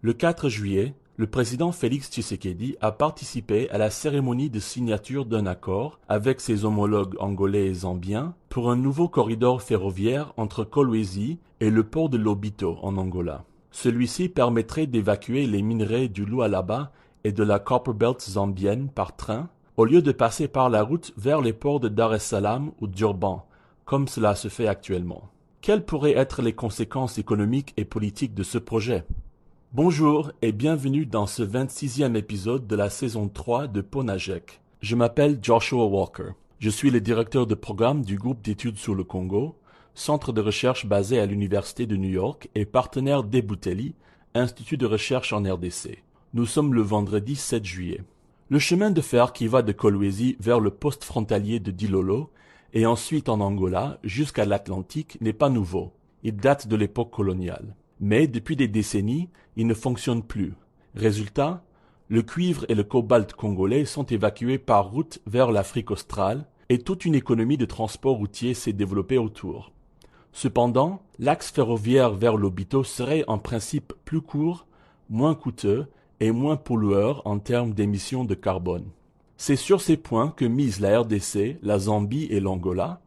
Le 4 juillet, le président Félix Tshisekedi a participé à la cérémonie de signature d'un accord avec ses homologues angolais et zambiens pour un nouveau corridor ferroviaire entre Kolwezi et le port de Lobito en Angola. Celui-ci permettrait d'évacuer les minerais du Lualaba et de la Copperbelt zambienne par train, au lieu de passer par la route vers les ports de Dar es Salaam ou Durban, comme cela se fait actuellement. Quelles pourraient être les conséquences économiques et politiques de ce projet? Bonjour et bienvenue dans ce 26e épisode de la saison 3 de Ponajek. Je m'appelle Joshua Walker. Je suis le directeur de programme du groupe d'études sur le Congo, centre de recherche basé à l'Université de New York et partenaire d'Ebuteli, institut de recherche en RDC. Nous sommes le vendredi 7 juillet. Le chemin de fer qui va de Kolwezi vers le poste frontalier de Dilolo et ensuite en Angola jusqu'à l'Atlantique n'est pas nouveau. Il date de l'époque coloniale. Mais depuis des décennies, il ne fonctionne plus. Résultat, le cuivre et le cobalt congolais sont évacués par route vers l'Afrique australe et toute une économie de transport routier s'est développée autour. Cependant, l'axe ferroviaire vers Lobito serait en principe plus court, moins coûteux et moins pollueur en termes d'émissions de carbone. C'est sur ces points que misent la RDC, la Zambie et l'Angola,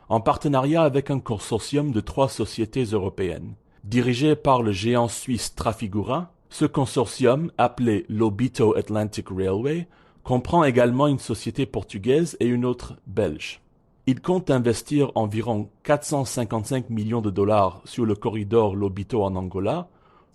en partenariat avec un consortium de 3 sociétés européennes. Dirigé par le géant suisse Trafigura, ce consortium, appelé Lobito Atlantic Railway, comprend également une société portugaise et une autre belge. Il compte investir environ 455 millions de dollars sur le corridor Lobito en Angola,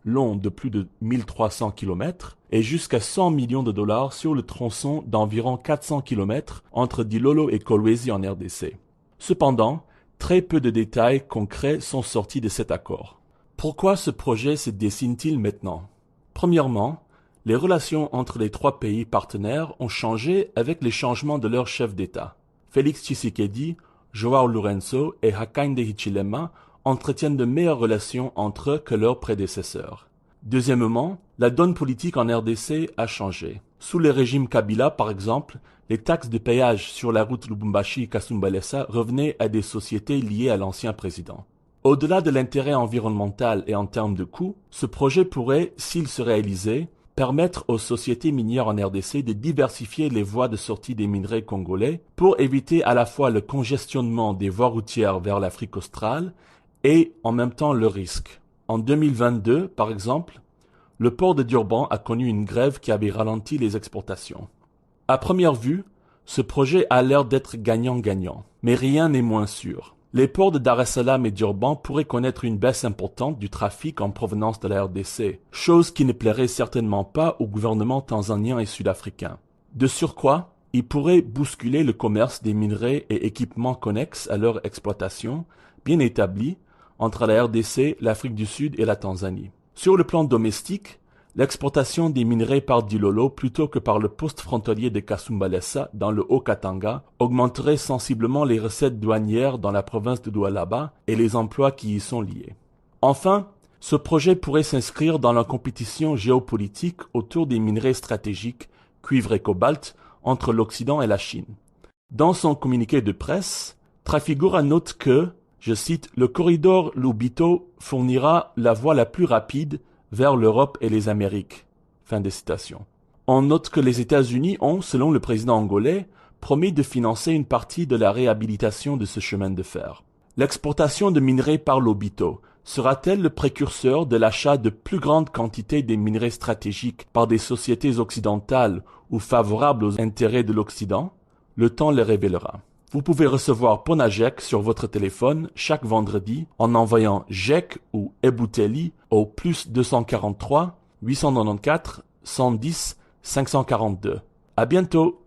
long de plus de 1300 km, et jusqu'à 100 millions de dollars sur le tronçon d'environ 400 km entre Dilolo et Kolwezi en RDC. Cependant, très peu de détails concrets sont sortis de cet accord. Pourquoi ce projet se dessine-t-il maintenant? Premièrement, les relations entre les 3 pays partenaires ont changé avec les changements de leurs chefs d'État. Félix Tshisekedi, João Lourenço et Hakainde Hichilema entretiennent de meilleures relations entre eux que leurs prédécesseurs. Deuxièmement, la donne politique en RDC a changé. Sous le régime Kabila, par exemple, les taxes de péage sur la route Lubumbashi-Kasumbalesa revenaient à des sociétés liées à l'ancien président. Au-delà de l'intérêt environnemental et en termes de coûts, ce projet pourrait, s'il se réalisait, permettre aux sociétés minières en RDC de diversifier les voies de sortie des minerais congolais pour éviter à la fois le congestionnement des voies routières vers l'Afrique australe et en même temps le risque. En 2022, par exemple, le port de Durban a connu une grève qui avait ralenti les exportations. À première vue, ce projet a l'air d'être gagnant-gagnant, mais rien n'est moins sûr. Les ports de Dar es Salaam et Durban pourraient connaître une baisse importante du trafic en provenance de la RDC, chose qui ne plairait certainement pas au gouvernement tanzanien et sud-africain. De surcroît, il pourrait bousculer le commerce des minerais et équipements connexes à leur exploitation, bien établi, entre la RDC, l'Afrique du Sud et la Tanzanie. Sur le plan domestique, l'exportation des minerais par Dilolo plutôt que par le poste frontalier de Kasumbalesa dans le Haut-Katanga augmenterait sensiblement les recettes douanières dans la province de Lualaba et les emplois qui y sont liés. Enfin, ce projet pourrait s'inscrire dans la compétition géopolitique autour des minerais stratégiques, cuivre et cobalt, entre l'Occident et la Chine. Dans son communiqué de presse, Trafigura note que, je cite, « Le corridor Lobito fournira la voie la plus rapide vers l'Europe et les Amériques. » Fin de citation. On note que les États-Unis ont, selon le président angolais, promis de financer une partie de la réhabilitation de ce chemin de fer. L'exportation de minerais par Lobito sera-t-elle le précurseur de l'achat de plus grandes quantités des minerais stratégiques par des sociétés occidentales ou favorables aux intérêts de l'Occident? Le temps le révélera. Vous pouvez recevoir Ponajek sur votre téléphone chaque vendredi en envoyant JEC ou Ebuteli au plus 243 894 110 542. À bientôt!